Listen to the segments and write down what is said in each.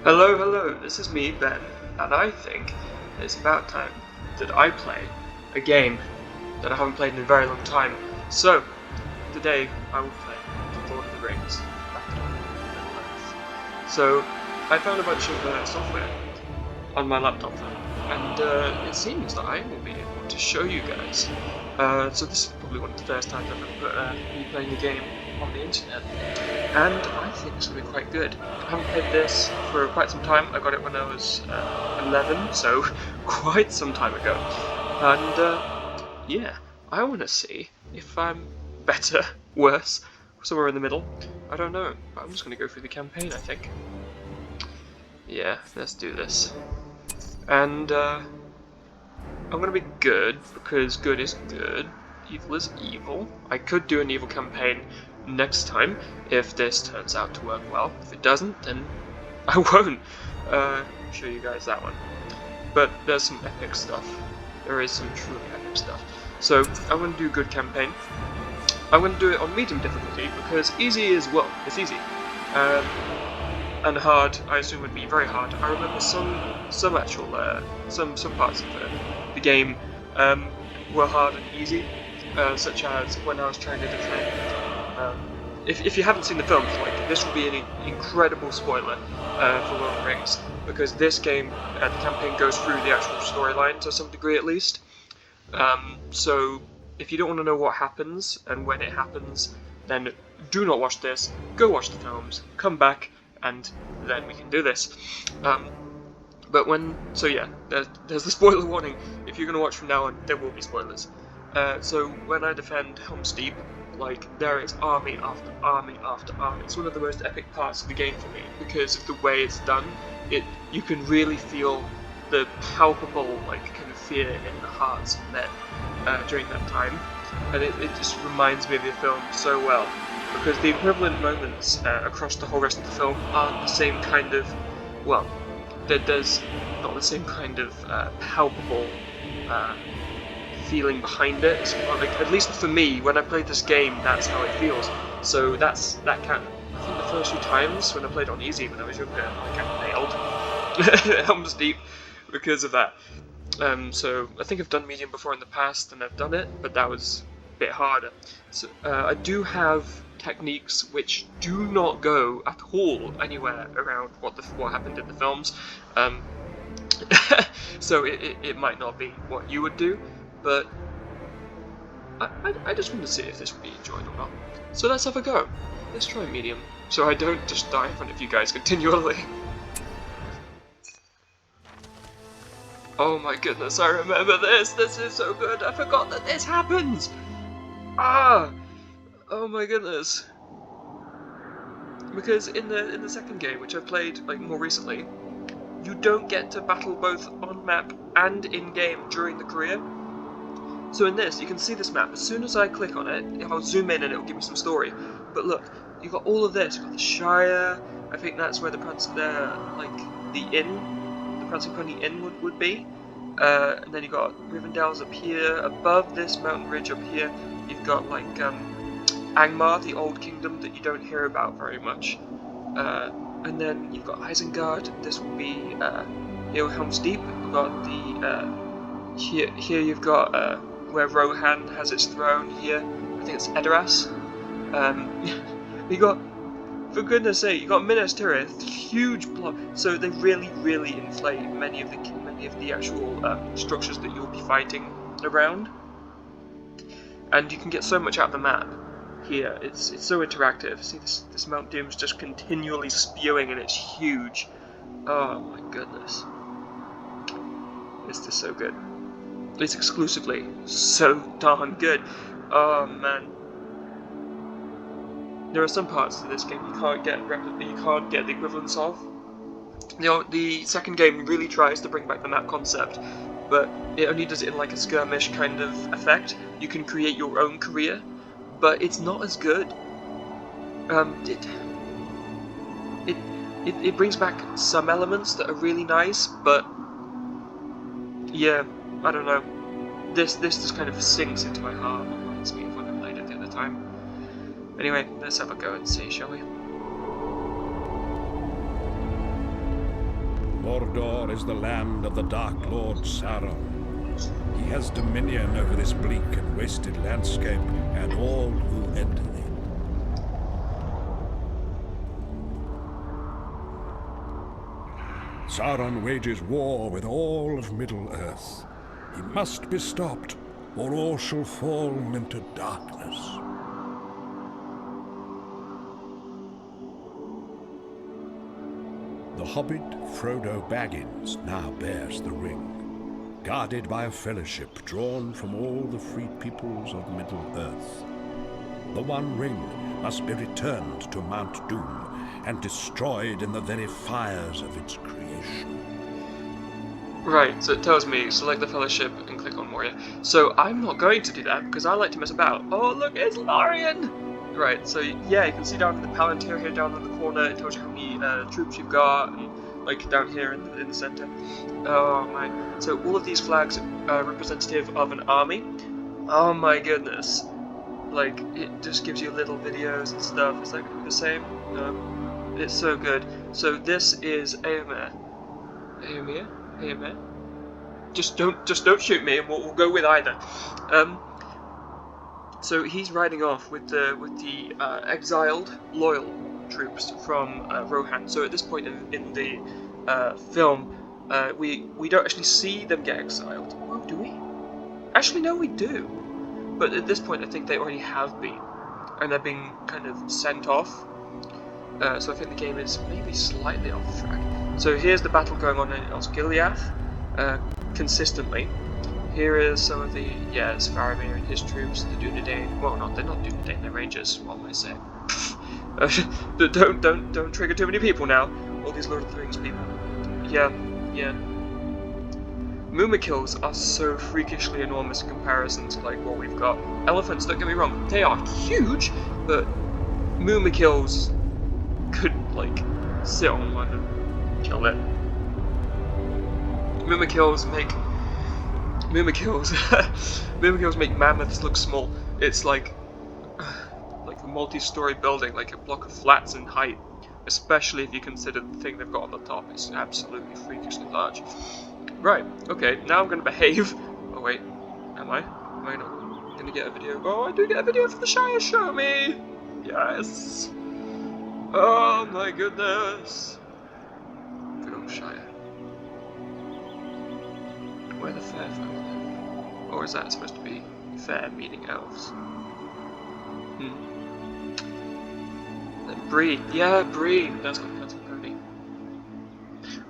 Hello, hello, this is me, Ben, and I think it's about time that I play a game that I haven't played in a very long time. So, today I will play The Lord of the Rings, Battle of Middle-earth. So, I found a bunch of software on my laptop, and it seems that I will be able to show you guys. So this is probably one of the first times I've ever put me playing a game on the internet, and I think it's going to be quite good. I haven't played this for quite some time. I got it when I was 11, so quite some time ago. And yeah, I want to see if I'm better, worse, somewhere in the middle. I don't know, but I'm just going to go through the campaign, I think. Yeah, let's do this. And I'm gonna be good, because good is good, evil is evil. I could do an evil campaign next time, if this turns out to work well. If it doesn't, then I won't show you guys that one. But there's some epic stuff. There is some truly epic stuff. So, I'm gonna do a good campaign. I'm gonna do it on medium difficulty, because easy is, well, it's easy. And hard, I assume, would be very hard. I remember some parts of the game were hard and easy, such as when I was trying to defend. If you haven't seen the films, like, this will be an incredible spoiler for Lord of the Rings, because this game, the campaign goes through the actual storyline to some degree at least. So if you don't want to know what happens and when it happens, then do not watch this. Go watch the films. Come back, and then we can do this. So yeah, there's the spoiler warning. If you're gonna watch from now on, there will be spoilers. So when I defend Helm's Deep, like, there is army after army after army. It's one of the most epic parts of the game for me because of the way it's done. You can really feel the palpable, like, kind of fear in the hearts of men during that time, and it just reminds me of the film so well. Because the equivalent moments across the whole rest of the film aren't the same kind of, well, there's not the same kind of palpable feeling behind it. Like, at least for me, when I played this game, that's how it feels. So that kind of, I think the first few times when I played on easy when I was younger, I kind of nailed Helm's Deep because of that. So I think I've done medium before in the past, and I've done it, but that was a bit harder. So I do have techniques which do not go at all anywhere around what happened in the films. So it might not be what you would do, but I just want to see if this would be enjoyed or not. So let's have a go. Let's try medium, so I don't just die in front of you guys continually. Oh my goodness, I remember this! This is so good! I forgot that this happens! Ah! Oh my goodness. Because in the second game, which I've played, like, more recently, you don't get to battle both on map and in game during the career. So in this, you can see this map. As soon as I click on it, I'll zoom in and it'll give me some story. But look, you've got all of this. You've got the Shire. I think that's where the Prancing Pony Inn would be. And then you've got Rivendell's up here. Above this mountain ridge up here, you've got, like, Angmar, the old kingdom that you don't hear about very much. And then you've got Isengard. This will be Helm's Deep. You've got the here you've got where Rohan has its throne. Here, I think it's Edoras. You got, for goodness sake, you got Minas Tirith, huge block. So they really, really inflate many of the actual structures that you'll be fighting around, and you can get so much out of the map. Here, it's so interactive. See, this Mount Doom's just continually spewing, and it's huge. Oh my goodness, this is so good. It's exclusively so darn good. Oh man, there are some parts of this game you can't get the equivalence of. The second game really tries to bring back the map concept, but it only does it in, like, a skirmish kind of effect. You can create your own career, but it's not as good. It brings back some elements that are really nice, but yeah, I don't know. This just kind of sinks into my heart and reminds me of when I played it the other time. Anyway, let's have a go and see, shall we? Mordor is the land of the Dark Lord Sauron. He has dominion over this bleak and wasted landscape and all who enter it. Sauron wages war with all of Middle-earth. He must be stopped, or all shall fall into darkness. The hobbit Frodo Baggins now bears the ring, guarded by a fellowship drawn from all the free peoples of Middle-earth. The One Ring must be returned to Mount Doom and destroyed in the very fires of its creation. Right, so it tells me select the fellowship and click on warrior. So I'm not going to do that because I like to mess about. Oh look, it's Lorien! Right, so yeah, you can see down in the Palantir here down in the corner, it tells you how many troops you've got, and like down here in the center. Oh my, so all of these flags are representative of an army. Oh my goodness. Like, it just gives you little videos and stuff. Is that going to be the same? No. It's so good. So this is Éomer. Éomer? Just don't shoot me, and we'll go with either. So he's riding off with the exiled loyal troops from Rohan. So at this point in the film, we don't actually see them get exiled. Oh, do we? Actually, no, we do. But at this point, I think they already have been, and they're being kind of sent off. So I think the game is maybe slightly off track. So here's the battle going on in Osgiliath, consistently. Here is some of the, it's Faramir and his troops, the Dunedain. Well, they're not Dunedain, they're Rangers, what am I saying? Don't trigger too many people now. All these Lord of the Rings people. Yeah. Moomakills are so freakishly enormous in comparison to like what we've got. Elephants, don't get me wrong, they are huge, but Moomakills could like sit on one and kill it. Moomakills make mammoths look small. It's like a multi-story building, like a block of flats in height. Especially if you consider the thing they've got on the top. It's absolutely freakishly large. Right, okay, now I'm gonna behave. Oh wait, am I? Am I not gonna get a video? Oh, I do get a video for the Shire, show me! Yes! Oh my goodness! Good old Shire. Where the fair folk live? Or is that supposed to be fair meaning elves? Bree. Yeah, Bree. That's gonna be.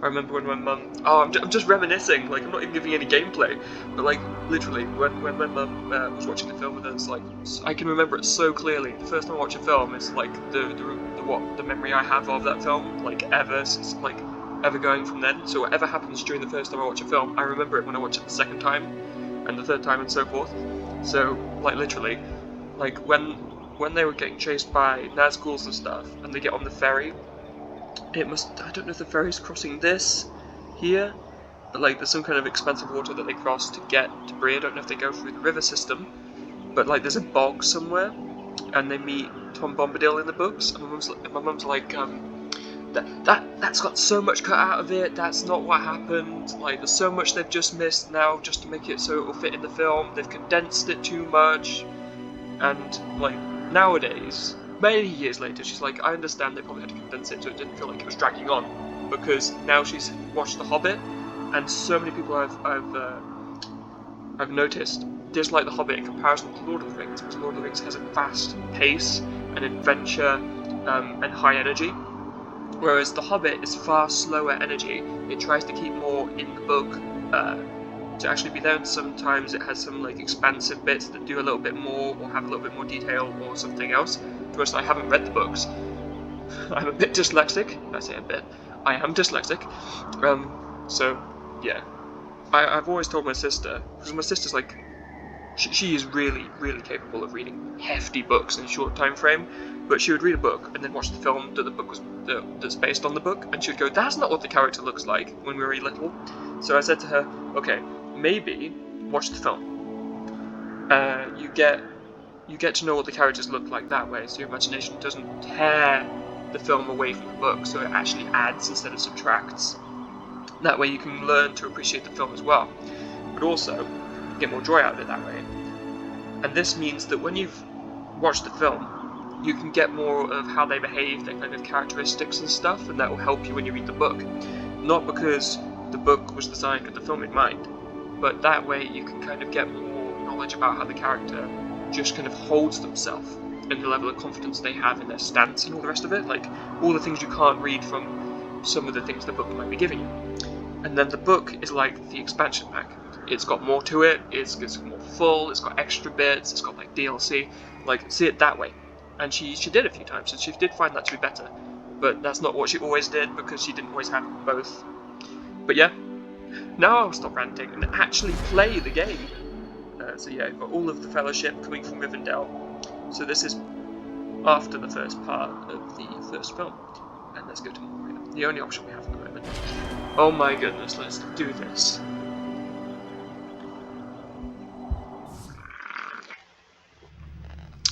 I remember when my mum. Oh, I'm just reminiscing. Like, I'm not even giving any gameplay, but like literally, when my mum was watching the film with us, like I can remember it so clearly. The first time I watch a film is like the memory I have of that film, like ever going from then. So whatever happens during the first time I watch a film, I remember it when I watch it the second time, and the third time, and so forth. So like literally, like when they were getting chased by Nazguls and stuff, and they get on the ferry, I don't know if the ferry's crossing this, here, but like there's some kind of expanse of water that they cross to get to Bree. I don't know if they go through the river system, but like there's a bog somewhere, and they meet Tom Bombadil in the books, and my mum's like, that's got so much cut out of it, that's not what happened, like there's so much they've just missed now just to make it so it'll fit in the film, they've condensed it too much, and like, nowadays, many years later, she's like, I understand they probably had to condense it so it didn't feel like it was dragging on, because now she's watched The Hobbit, and so many people I've noticed dislike The Hobbit in comparison to Lord of the Rings, because Lord of the Rings has a fast pace, and adventure, and high energy, whereas The Hobbit is far slower energy. It tries to keep more in the book, to actually be there, and sometimes it has some like expansive bits that do a little bit more or have a little bit more detail or something else. To us, I haven't read the books. I'm a bit dyslexic. I say a bit. I am dyslexic. So yeah, I've always told my sister, because my sister's like, she is really, really capable of reading hefty books in a short time frame. But she would read a book and then watch the film that the book was that's based on the book, and she would go, "That's not what the character looks like" when we were really little. So I said to her, "Okay, maybe watch the film. You get to know what the characters look like that way, so your imagination doesn't tear the film away from the book, so it actually adds instead of subtracts." That way you can learn to appreciate the film as well, but also get more joy out of it that way. And this means that when you've watched the film, you can get more of how they behave, their kind of characteristics and stuff, and that will help you when you read the book. Not because the book was designed with the film in mind, but that way you can kind of get more knowledge about how the character just kind of holds themselves and the level of confidence they have in their stance and all the rest of it, like all the things you can't read from some of the things the book might be giving you. And then the book is like the expansion pack. It's got more to it, it's more full, it's got extra bits, it's got like DLC, like see it that way. And she did a few times, and she did find that to be better. But that's not what she always did, because she didn't always have both. But yeah, now I'll stop ranting and actually play the game. So yeah, I've got all of the Fellowship coming from Rivendell. So this is after the first part of the first film. And let's go to Moria, the only option we have at the moment. Oh my goodness, let's do this.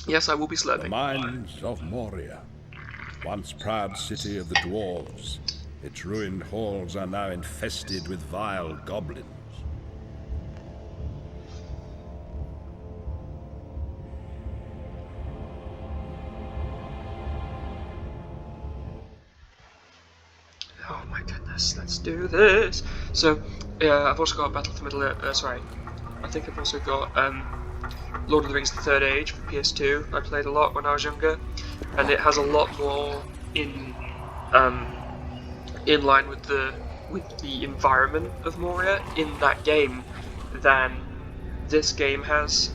Yes, I will be slurping. The mines of Moria, once proud city of the dwarves. Its ruined halls are now infested with vile goblins. Oh my goodness, let's do this. So, I've also got Battle for Middle-earth, sorry. I think I've also got, Lord of the Rings: The Third Age for PS2. I played a lot when I was younger, and it has a lot more in line with the environment of Moria in that game than this game has.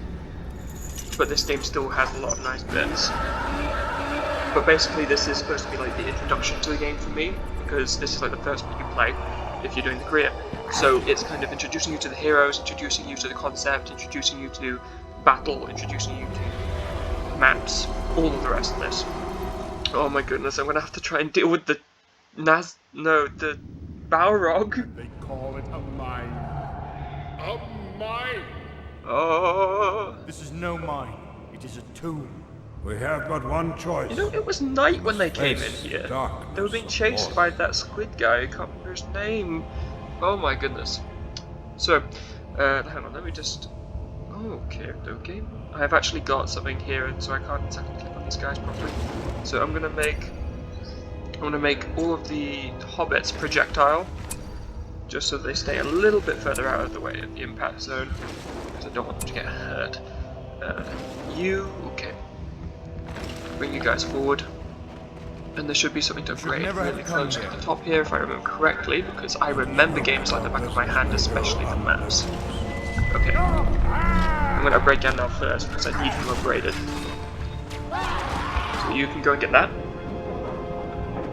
But this game still has a lot of nice bits. But basically, this is supposed to be like the introduction to the game for me, because this is like the first bit you play if you're doing the career. So it's kind of introducing you to the heroes, introducing you to the concept, introducing you to battle, introducing you to maps, all of the rest of this. Oh my goodness, I'm gonna have to try and deal with the the Balrog. They call it a mine. A mine! Oh. This is no mine. It is a tomb. We have but one choice. You know, it was night when they came in here. Darkness They were being chased by that squid guy, I can't remember his name. Oh my goodness. So, hang on, let me just... Okay. I have actually got something here, and so I can't exactly click on these guys properly. So I'm gonna make all of the hobbits projectile, just so they stay a little bit further out of the way of the impact zone, because I don't want them to get hurt. Okay. Bring you guys forward. And there should be something to upgrade really close at the top here, if I remember correctly, because I remember games like the back of my hand, especially the maps. Okay. I'm going to upgrade Gandalf first, because I need him upgraded. So you can go and get that.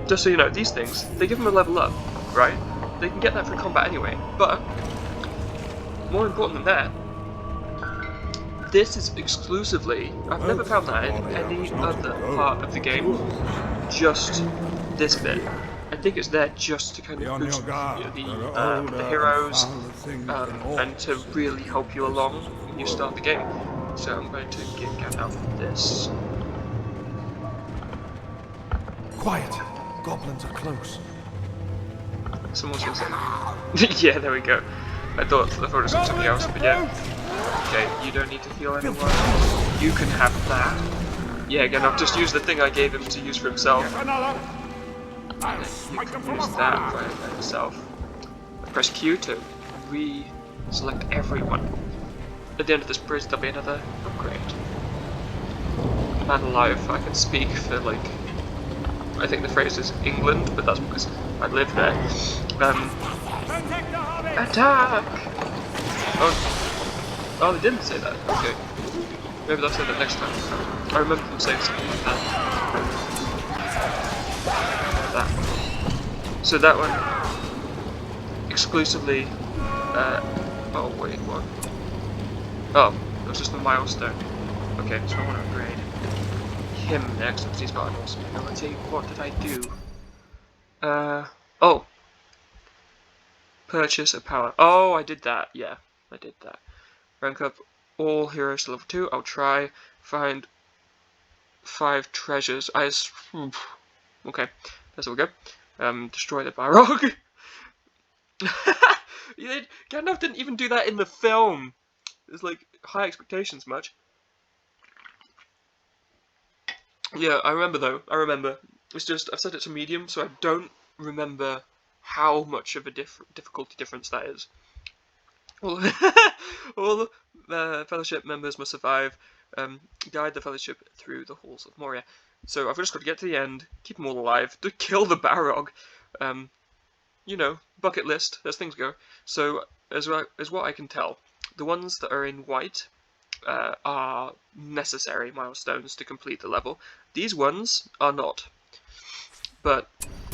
Just so you know, these things, they give them a level up, right? They can get that through combat anyway, but more important than that, this is exclusively, I've never found that in any other part of the game, just this bit. I think it's there just to kind of boost the heroes and to really help you along when you start the game. So I'm going to give Gandalf this. Quiet! Goblins are close. Someone says that. Yeah, there we go. I thought it was something else, but yeah. Okay, you don't need to heal anyone. You can have that. Yeah, again, I've just used the thing I gave him to use for himself. And you can use that for himself. I press Q to re-select everyone. At the end of this bridge, there'll be another upgrade. Man alive, I can speak for, like, I think the phrase is England, but that's because I live there. Attack! Oh, they didn't say that. Okay. Maybe they'll say that next time. I remember them saying something like that. That one. So that one exclusively. Oh wait, what? Oh, it was just a milestone. Okay, so I want to upgrade him next because he's got an awesome ability. What did I do? Oh. Purchase a power. Oh, I did that. Yeah, I did that. Rank up all heroes to level 2. I'll try. Find 5 treasures. Okay, that's all we go. Destroy the Balrog. Gandalf didn't even do that in the film. There's like high expectations, much. Yeah, I remember though. I remember. It's just I've set it to medium, so I don't remember how much of a difficulty difference that is. All, all the Fellowship members must survive. Guide the Fellowship through the halls of Moria. So I've just got to get to the end, keep them all alive, to kill the Balrog. You know, bucket list as things go. So as what I can tell, the ones that are in white are necessary milestones to complete the level. These ones are not, but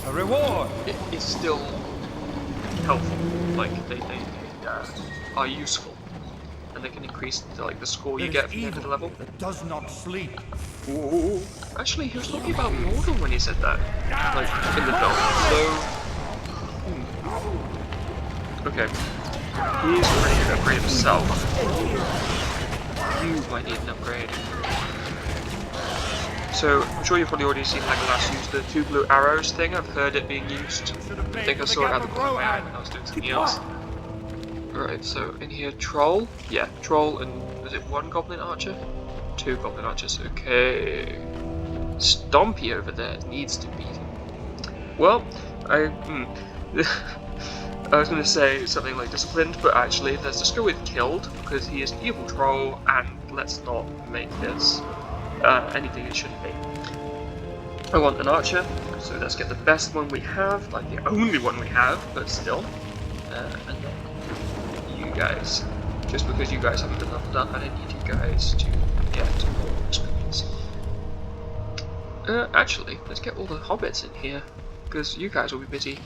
A reward. it's still helpful. Like they are useful, and they can increase the score you get from the end of the level. That does not sleep. Ooh. Actually, he was talking about Mordor when he said that, like in the film. So, okay, he's ready to upgrade himself. You might need an upgrade. So, I'm sure you've probably already seen Legolas use the 2 blue arrows thing. I've heard it being used. I think I saw it out the corner of my eye when I was doing something else. Alright, so in here, Troll. Yeah, Troll and, was it 1 Goblin Archer? 2 Goblin Archers, okay. Stompy over there needs to be. Well, I was going to say something like Disciplined, but actually let's just go with Killed, because he is an evil troll, and let's not make this anything it shouldn't be. I want an archer, so let's get the best one we have, like the only one we have, but still. And then you guys, just because you guys haven't been leveled up, I don't need you guys to get more experience. Actually, let's get all the hobbits in here, because you guys will be busy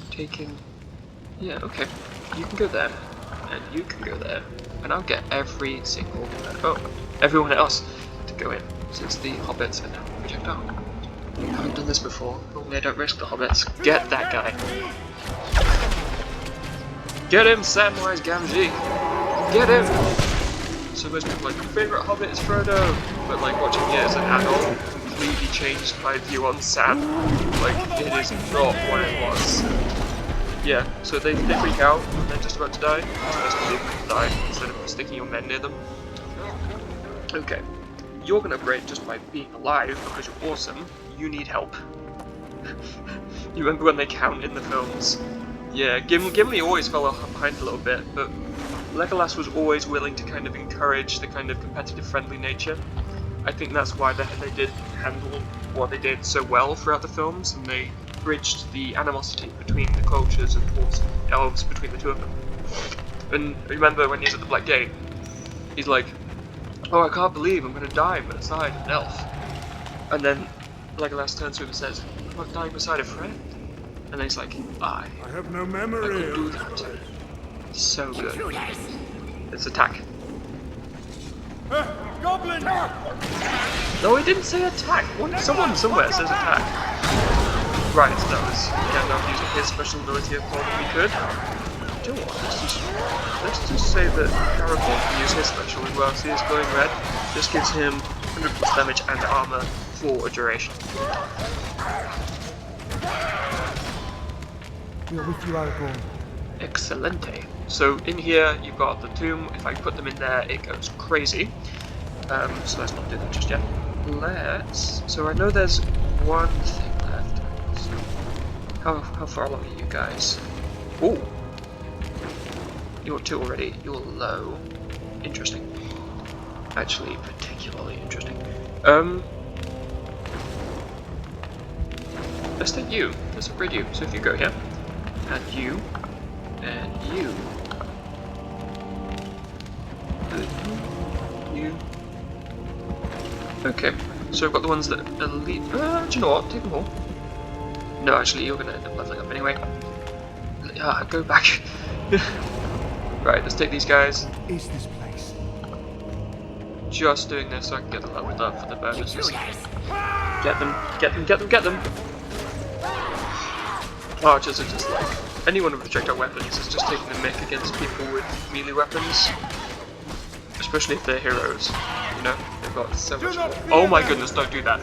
taking... Yeah, okay. You can go there, and you can go there, and I'll get every single... everyone else to go in, since the hobbits are now projectile. I haven't done this before. Normally I don't risk the hobbits. Get that guy. Get him, Samwise Gamgee! Get him! So most people are like, my favourite hobbit is Frodo! But like watching it as an adult completely changed my view on Sam. Like, it is not what it was. Yeah, so they freak out when they're just about to die. It's best to leave them to die instead of sticking your men near them. Okay. You're gonna upgrade just by being alive because you're awesome. You need help. You remember when they count in the films? Yeah, Gimli always fell behind a little bit, but Legolas was always willing to kind of encourage the kind of competitive, friendly nature. I think that's why they did handle what they did so well throughout the films, and they bridged the animosity between the cultures and dwarves and elves between the two of them. And remember when he's at the Black Gate, he's like, oh, I can't believe I'm going to die beside an elf. And then Legolas turns to him and says, I'm not dying beside a friend. And then he's like, I have no I memory. can do that. So good. Let's attack. Goblin! No, he didn't say attack. Someone somewhere says attack. Right, that was Gandalf using his special ability of more than we could. Do you know what? Let's just say that Aragorn can use his special as well. See his glowing red? This gives him 100 plus damage and armor for a duration. We are with you, Aragorn. Excelente. So in here you've got the tomb. If I put them in there, it goes crazy. So let's not do that just yet. So I know there's one thing left. So how far along are you guys? Ooh. You're 2 already. You're low. Interesting. Actually, particularly interesting. Let's take you. Let's upgrade you. So if you go here, and you, and you, you. Okay. So we've got the ones that elite. Do you know what? Take them all. No, actually, you're gonna end up leveling up anyway. Go back. Right, let's take these guys. Is this place? Just doing this so I can get them leveled up for the bonuses. Get them, get them, get them, get them! Archers are just like, anyone with projectile weapons is just taking the mick against people with melee weapons. Especially if they're heroes, you know? They've got so much more. Oh my goodness, don't do that.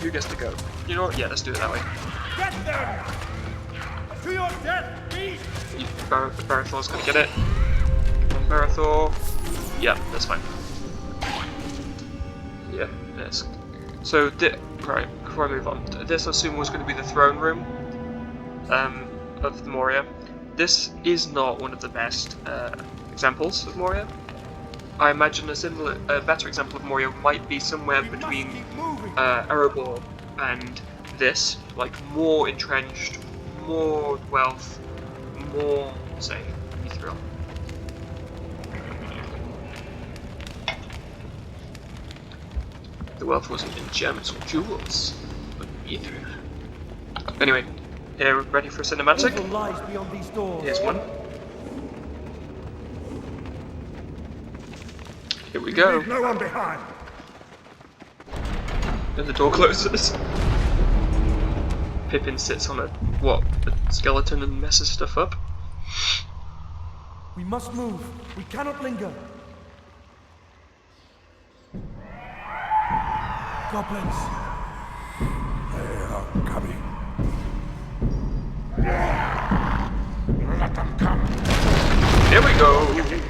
Who gets to go? You know what? Yeah, let's do it that way. Get them! To your death, beast! Barathor's gonna get it. Come on, Barathor. Yeah, that's fine. Yeah, yes. So, right, before I move on, this I assume was going to be the throne room of the Moria. This is not one of the best examples of Moria. I imagine a better example of Moria might be somewhere between Erebor and this, like more entrenched, more wealth, more, say, mithril. The wealth wasn't in gems or jewels, but mithril. Anyway, here we're ready for cinematic. Evil lies beyond these doors. Here's one. Here we go. Leave no one behind. Then the door closes. Pippin sits on a skeleton and messes stuff up. We must move. We cannot linger. Goblins. They are coming. Let them come. Here we go.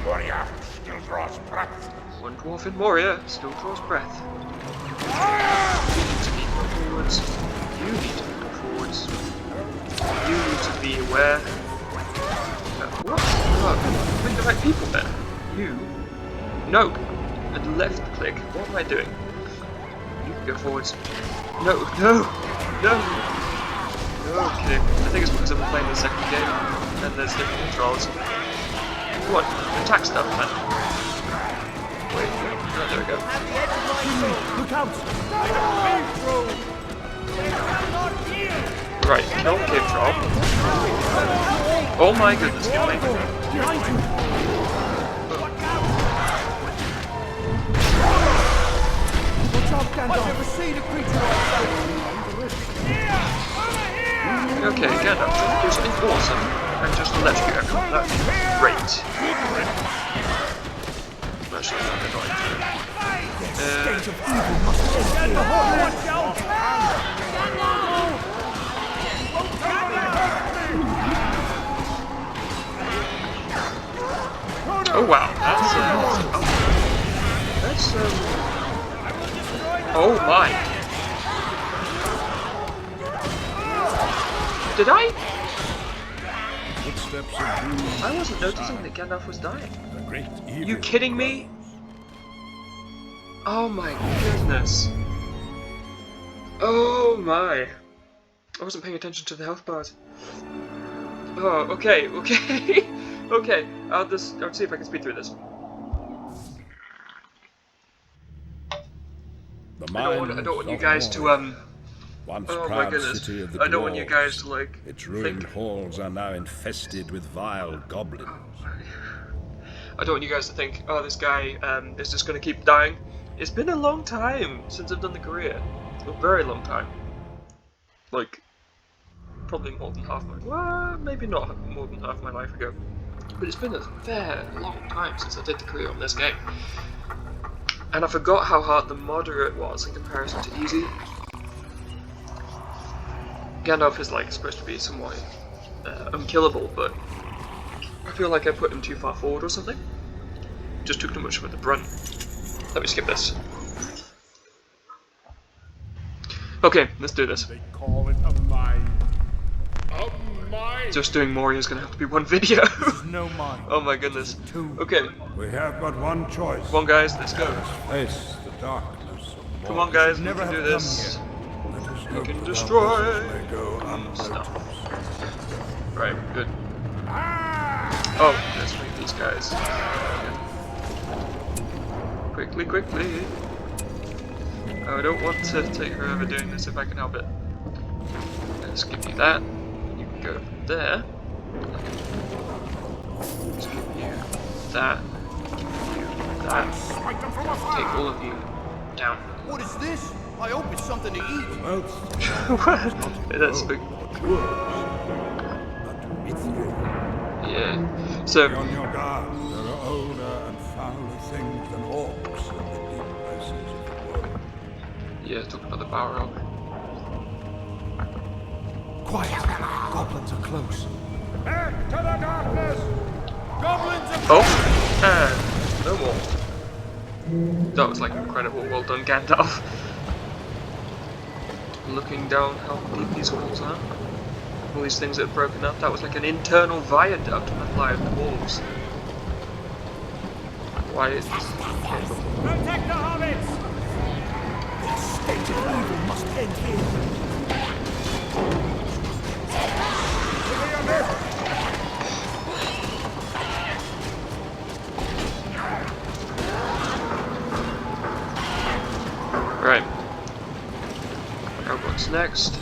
Warrior still draws breath. One dwarf in Moria still draws breath. You need to be going forwards. You need to be going forwards. You need to be aware. What? Oh, bring the right people then. You. No. And left click. What am I doing? You can go forwards. No. No. No. Okay. I think it's because I'm playing the second game and there's different controls. Come on. Attack stuff, man. Wait. Oh, there we go. Look out! Right, kill cave troll. Oh my goodness, kill me. Behind you! Watch out, Gandalf! I've never seen a creature like that! Okay, Gandalf, try to do something awesome and just electrocute everyone. That'd be great. Actually, no, they're not into it. State of evil must end here! Watch out! Oh wow, oh my! Did I? Footsteps of doom. I wasn't noticing that Gandalf was dying. The great evil. You kidding me? Oh my goodness. Oh my. I wasn't paying attention to the health bars. Oh, okay. Okay, I'll see if I can speed through this. I don't want you guys to Once oh my proud goodness. city of the I don't want you guys dwarves, to like its ruined think. halls are now infested with vile goblins. I don't want you guys to think, oh, this guy is just going to keep dying. It's been a long time since I've done the career. A very long time. Like, probably more than half my... Well, maybe not more than half my life ago. But it's been a very long time since I did the career on this game. And I forgot how hard the moderate was in comparison to easy. Gandalf is like supposed to be somewhat unkillable, but I feel like I put him too far forward or something. Just took too much of the brunt. Let me skip this. Okay, let's do this. They call it a mine. A mine! Just doing Moria is gonna have to be one video. No mine. Oh my goodness. Okay, We have but one choice. come on guys, let's go. Face the darkness of Come on guys, we Never can have do come this. Let us We hope can that destroy our vessels may go stuff. unnoticed. Right, good. Oh, let's make these guys. Quickly, quickly. I don't want to take forever doing this if I can help it. Let's give you that. You can go from there. Let's give you that. Give you that. Take all of you down. What is this? I hope it's something to eat. That's big. Yeah. So. Be on your guard. There are older and fouler things than orcs in the deep places of the world. Yeah, talk about the Balrog. Quiet! Goblins. goblins are close. Back to the darkness! Goblins are Oh, and no more. That was like incredible. Well done, Gandalf. Looking down how deep these walls are. All these things that have broken up. That was like an internal viaduct on the fly of the walls. Why is this? Protect the hobbits! This state of evil must end here. Right. Now what's next?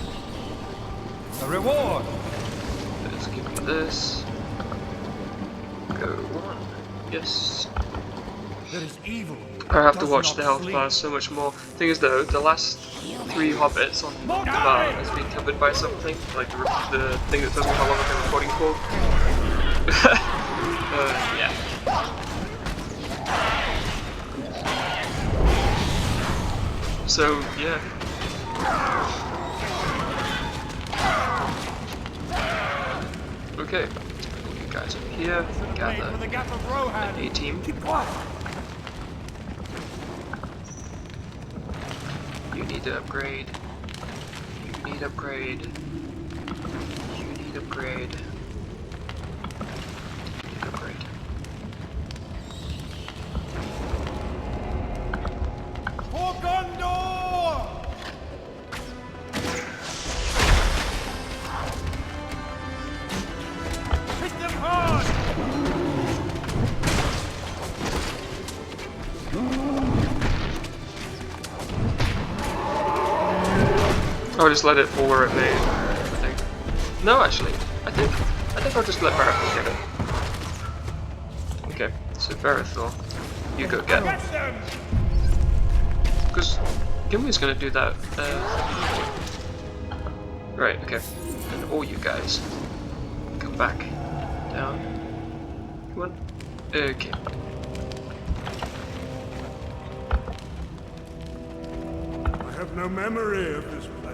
a reward. Let's give me this. Go on. Yes. There is evil. I have to watch the health bar so much more. Thing is though, the last 3 hobbits on the bar has been covered by something, like the thing that tells me how long I've been recording for. Yeah. So, yeah. Okay, let's bring all you guys up here, gather For the gap of Rohan. an A-team. Keep quiet. You need to upgrade. You need upgrade. You need upgrade. You need upgrade. For Gondor! Hit them hard! I'll just let it fall where it may, I think. No, actually, I think I'll just let Barathor get it. Okay, so Barathor, you go get it. Catch them! Because Gimli's gonna do that. Right, okay. And all you guys, come back. Down. Come on. Okay. I have no memory of this place.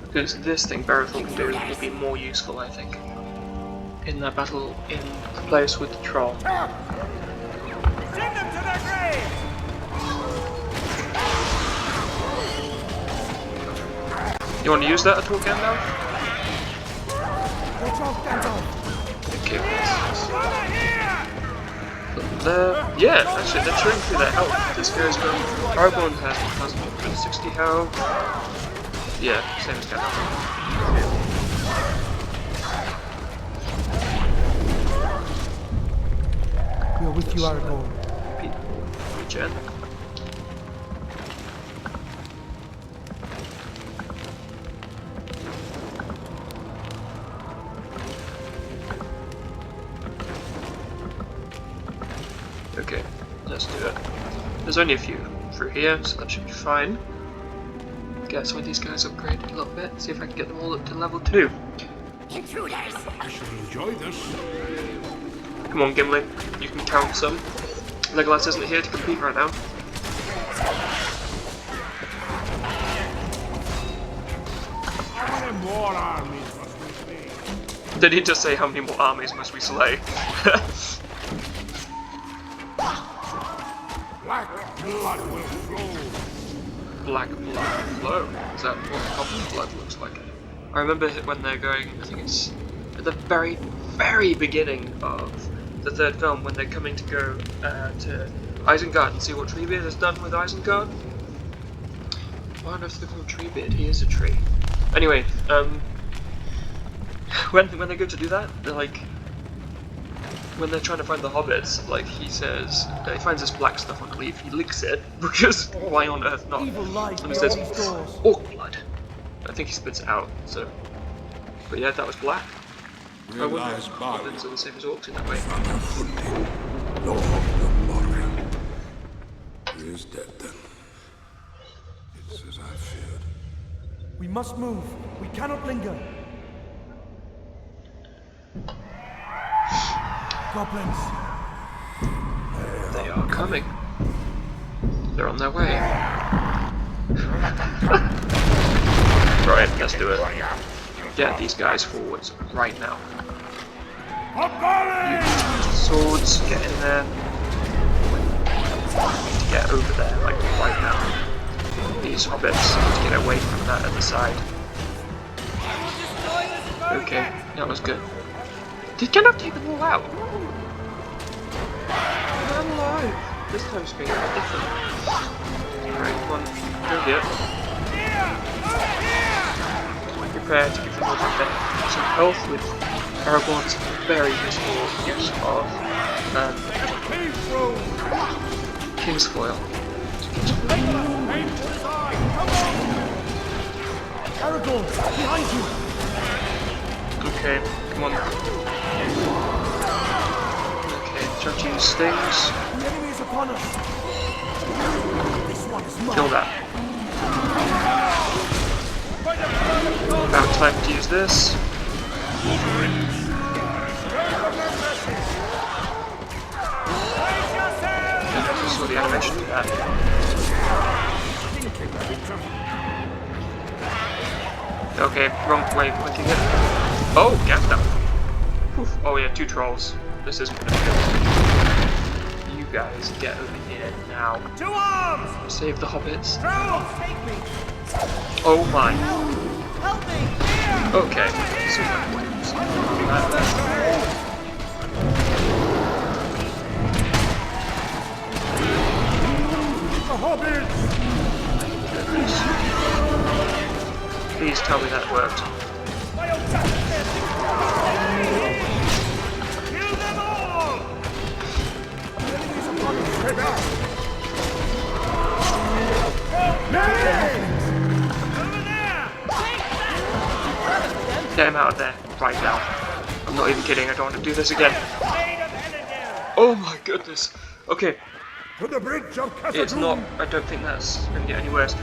Because this thing Barathor can do will be more useful, I think. In that battle in the place with the troll. Send them to their graves! You want to use that at all, Gandalf? Watch out, Gandalf. Okay. Over here! Yeah, actually, they're chewing through their health. This guy's going. Aragorn has 160 health. Yeah, same as Gandalf. We are with you, Aragorn. Regen. Okay, let's do it. There's only a few through here, so that should be fine. Get some of these guys upgraded a little bit, see if I can get them all up to level 2. I shall enjoy this. Come on, Gimli, you can count some. Legolas isn't here to compete right now. How many more armies must we see? Did he just say how many more armies must we slay? Black blood will flow. Black blood flow. Is that what goblin blood looks like? I remember when they're going, I think it's at the very, very beginning of the 3rd film, when they're coming to go to Isengard and see what Treebeard has done with Isengard. I wonder if they're called Treebeard, he is a tree. Anyway, when they go to do that, they're like, when they're trying to find the hobbits, like he says, he finds this black stuff on the leaf, he licks it, because why on earth not? Evil lies And he beyond says, these doors. orc blood. I think he spits it out, so. But yeah, that was black. I wonder Realize if Balrog, goblins are the same as orcs in that way. Lord of Moria. He is dead then. It's as I feared. We must move. We cannot linger. Goblins. They are coming. They're on their way. Right, let's do it. get these guys forwards right now. Hungry! Use the swords, get in there. Get over there, like right now. These hobbits need to get away from that other side. Okay, that was good. Did Gandalf take them all out? I'm alive. This time's being a bit different. Alright, come on, go here. Prepare to give them all some health with Aragorn's very useful use of King's Foil. Aragorn, behind you! Okay, come on. Okay, try to use stings. The enemy is upon us! This one is mine! Kill that. About time to use this. I just saw the animation of that. Okay, wrong way of clicking it. Oh, Gandalf. Oof. Oh yeah, 2 trolls. This isn't gonna be good. You guys get over here now. 2 arms! Save the hobbits. Trolls, take me! Oh my. Help me! Okay. The hobbits! Please tell me that worked. Kill them all! Over there! Get him out of there right now. I'm not even kidding, I don't want to do this again. Oh my goodness. Okay, To the bridge of Khazad-dûm! it's not, I don't think that's going to get any worse.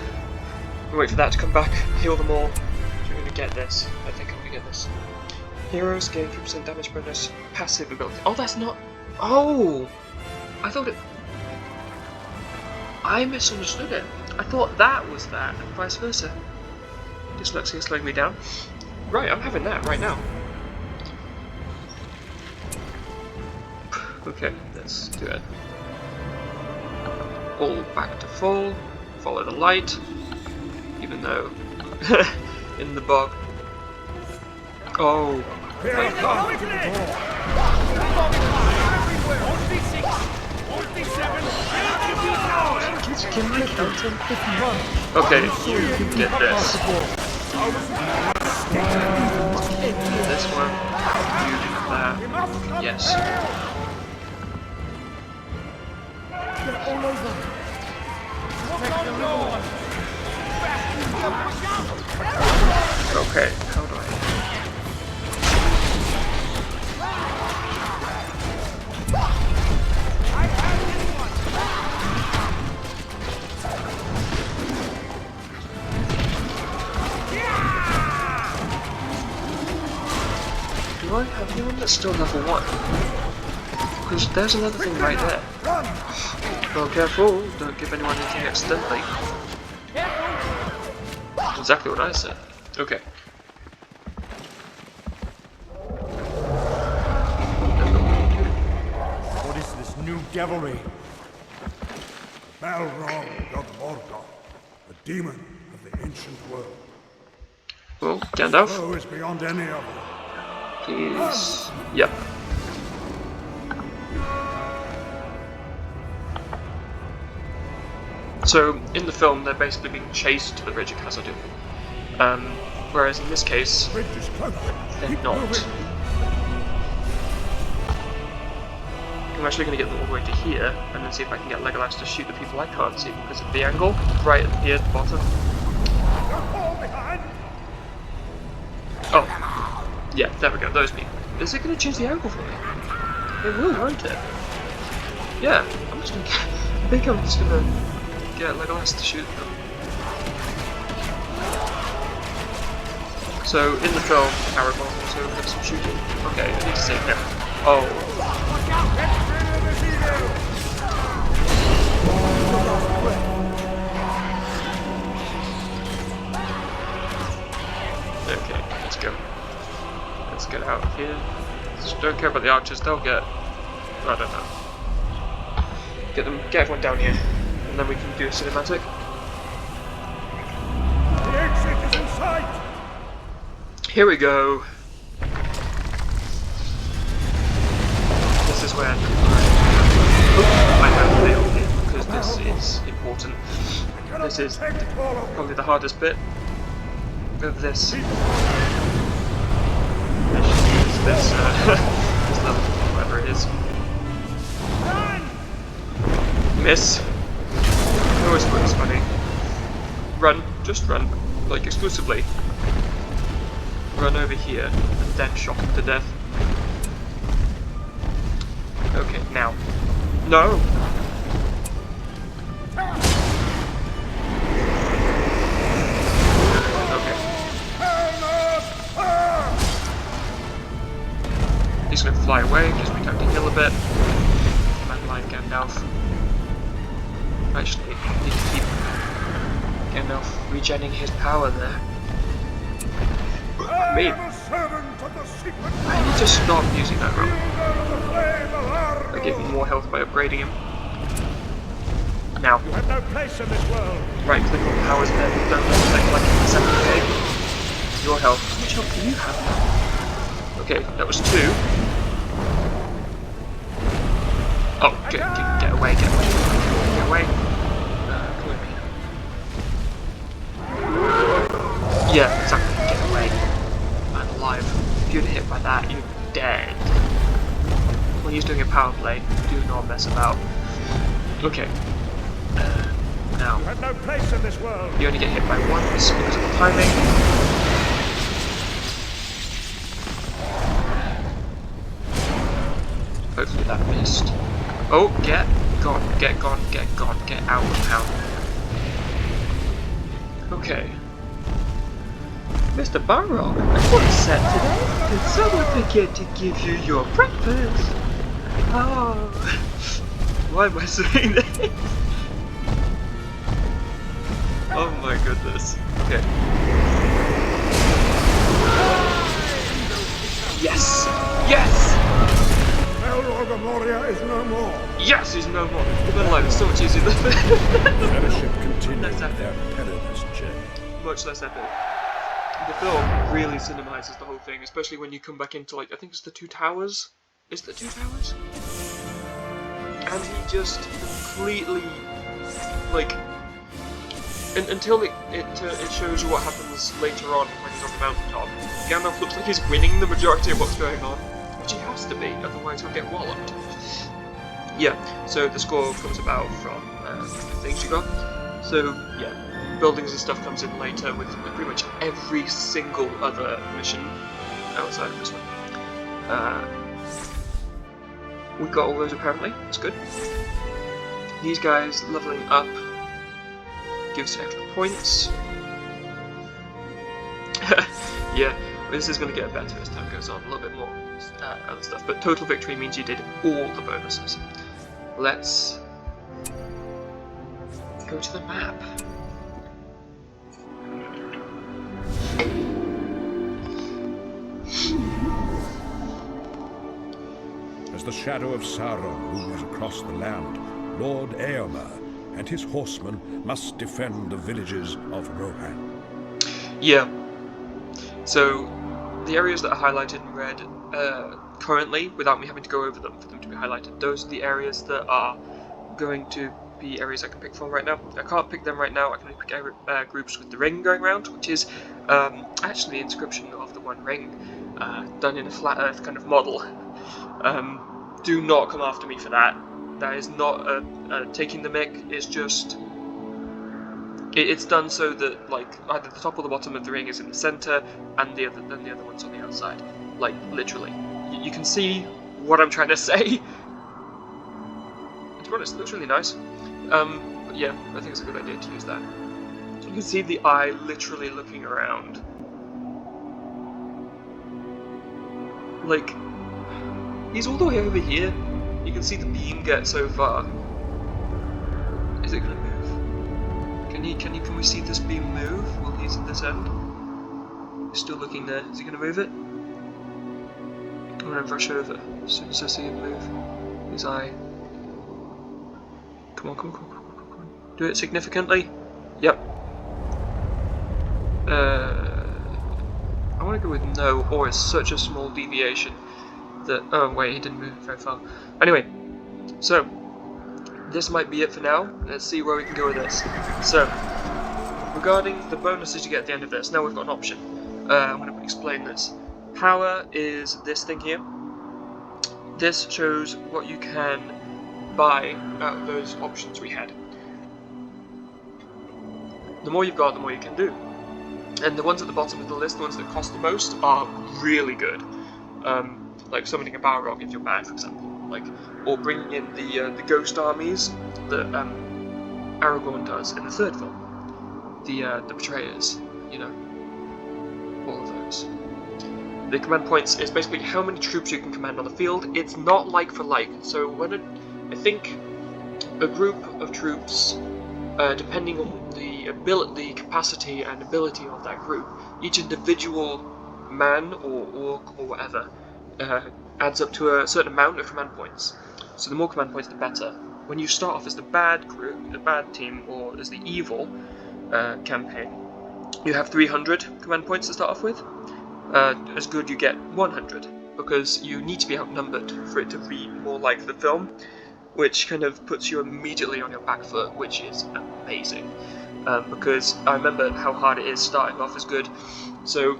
We'll wait for that to come back, heal them all. We're going to get this. I think I'm going to get this. Heroes gain 3% damage bonus, passive ability. Oh, that's not... Oh! I thought it... I misunderstood it. I thought that was that, and vice versa. Dyslexia slowing me down. Right, I'm having that right now. Okay, let's do it. All back to full. Follow the light. Even though in the bog. Oh. Here it comes! Can we count him? Okay, you get this. This one. You do that. Yes. They're all over! Okay, how do I... Do I have anyone that's still level 1? Because there's another thing right there. Well, careful, don't give anyone anything accidentally. Exactly what I said. Okay. What is this new devilry? Balrog of Mordor, the demon of the ancient world. Well, Gandalf, Foe is beyond any other. please. Yep. So, in the film, they're basically being chased to the bridge of Khazad-dûm. Whereas in this case, Bridge is close. they're Keep not. moving. I'm actually going to get them all the way to here, and then see if I can get Legolas to shoot the people I can't see because of the angle, right here at the bottom. Oh, yeah, there we go, those people. Is it going to change the angle for me? It will, won't it? Yeah, I'm just going to... I think I'm just going to get Legolas to shoot them. So, in the film, Aragorn also did some shooting. Okay, I need to save him. Oh. Okay, let's go. Let's get out of here. Just don't care about the archers, they'll get... I don't know. Get everyone down here, and then we can do a cinematic. The exit is in sight! Here we go. This is where I have failed here, because this is important. This is probably the hardest bit of this. This level, whatever it is. Miss. I always thought it was funny. Run, just run, like exclusively. Run over here and then shock him to death. Okay, now. No! Okay. He's gonna fly away, gives me time to heal a bit. Man alive Gandalf. Actually, I need to keep Gandalf regenerating his power there. Me. I need to stop using that rope. I gave him more health by upgrading him. Now. You have no place in this world. Right click on powers and then don't select like in the second game. Your health. How much health do you have now? Okay, that was 2. Oh, get away, get away, get away. Come with me. Yeah, exactly, get away. I'm alive. If you're hit by that, you're dead. When he's doing a power play, do not mess about. Okay. Now. You have no place in this world. You only get hit by once because of the timing. Hopefully that missed. Oh, get gone, get gone, get gone, get out of town. Okay. Mr. Balrog, what's set today? Did someone forget to give you your breakfast? Oh. Why am I saying this? Oh my goodness. Okay. Yes! Yes! Balrog of Moria is no more. Yes, he's no more. The Man Alive is so much easier than Fellowship continued Less epic. their perilous journey. Much less epic. The film really cinemizes the whole thing, especially when you come back into, like, I think it's the 2 towers? Is it the 2 towers? And he just completely, like, until it shows you what happens later on when he's on the mountaintop, Gandalf looks like he's winning the majority of what's going on, which he has to be, otherwise he'll get walloped. Yeah, so the score comes about from things you got. So, yeah, buildings and stuff comes in later with pretty much every single other mission outside of this one. We got all those apparently, that's good. These guys leveling up gives extra points. Yeah, this is going to get better as time goes on, a little bit more other stuff, but total victory means you did all the bonuses. Let's go to the map. As the shadow of Sauron moves across the land, Lord Eomer and his horsemen must defend the villages of Rohan. Yeah. So, the areas that are highlighted in red currently, without me having to go over them for them to be highlighted, those are the areas that are going to be areas I can pick from right now. I can't pick them right now, I can only pick groups with the ring going around, which is actually the inscription of the One Ring, done in a flat earth kind of model. Do not come after me for that. That is not taking the mic, it's just... It's done so that, like, either the top or the bottom of the ring is in the centre, and the other one's on the outside. Like, literally. You can see what I'm trying to say. To be honest, it looks really nice. But yeah, I think it's a good idea to use that. So you can see the eye literally looking around. Like, he's all the way over here. You can see the beam get so far. Is it gonna move? Can we see this beam move while he's at this end? He's still looking there. Is he gonna move it? want to rush over as soon as I see him move his eye. Come on, come on, come on, come on, come on. Do it significantly. Yep. I want to go with no, or it's such a small deviation that... Oh wait, he didn't move very far. Anyway, so this might be it for now. Let's see where we can go with this. So, regarding the bonuses you get at the end of this, now we've got an option. I'm going to explain this. Power is this thing here. This shows what you can buy out of those options we had. The more you've got, the more you can do. And the ones at the bottom of the list, the ones that cost the most, are really good. Like summoning a Balrog if you're bad, for example. Like, or bringing in the ghost armies that Aragorn does in the third film. The betrayers, you know, all of those. The command points is basically how many troops you can command on the field. It's not like for like. So when I think a group of troops, depending on the capacity and ability of that group, each individual man or orc or whatever adds up to a certain amount of command points. So the more command points, the better. When you start off as the bad group, the bad team, or as the evil campaign, you have 300 command points to start off with. As good, you get 100, because you need to be outnumbered for it to read more like the film, which kind of puts you immediately on your back foot, which is amazing. Because I remember how hard it is starting off as good. So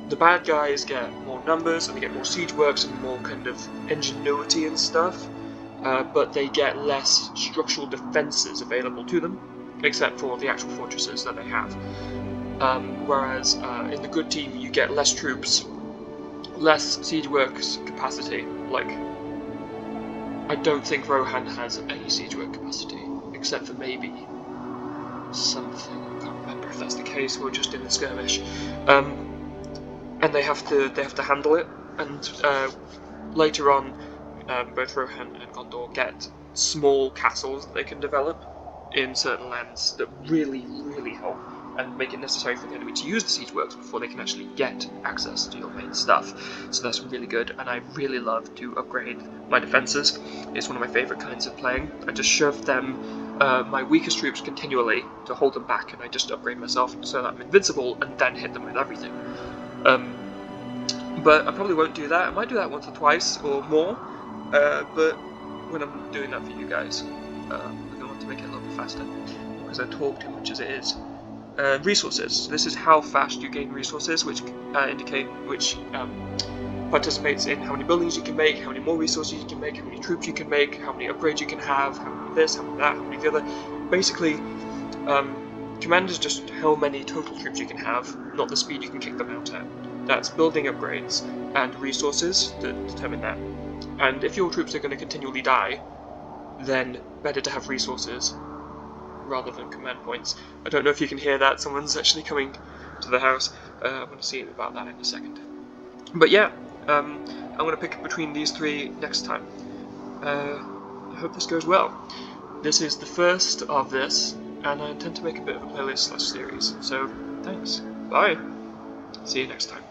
the bad guys get more numbers, and they get more siege works and more kind of ingenuity and stuff, but they get less structural defences available to them, except for the actual fortresses that they have. Whereas in the good team you get less troops, less siege works capacity. Like, I don't think Rohan has any siege work capacity, except for maybe something. I can't remember if that's the case or just in the skirmish. And they have to handle it. And later on, both Rohan and Gondor get small castles that they can develop in certain lands that really, really help and make it necessary for the enemy to use the siege works before they can actually get access to your main stuff. So that's really good, and I really love to upgrade my defences. It's one of my favourite kinds of playing. I just shove them, my weakest troops continually to hold them back, and I just upgrade myself so that I'm invincible and then hit them with everything. But I probably won't do that. I might do that once or twice or more, but when I'm doing that for you guys, I'm going to want to make it a little bit faster, because I talk too much as it is. Resources. This is how fast you gain resources, which participates in how many buildings you can make, how many more resources you can make, how many troops you can make, how many upgrades you can have, how many this, how many that, how many the other. Basically, command is just how many total troops you can have, not the speed you can kick them out at. That's building upgrades and resources that determine that. And if your troops are going to continually die, then better to have resources rather than command points. I don't know if you can hear that, someone's actually coming to the house. I want to see about that in a second. But yeah, I'm going to pick between these three next time. I hope this goes well. This is the first of this, and I intend to make a bit of a playlist/series, so thanks. Bye. See you next time.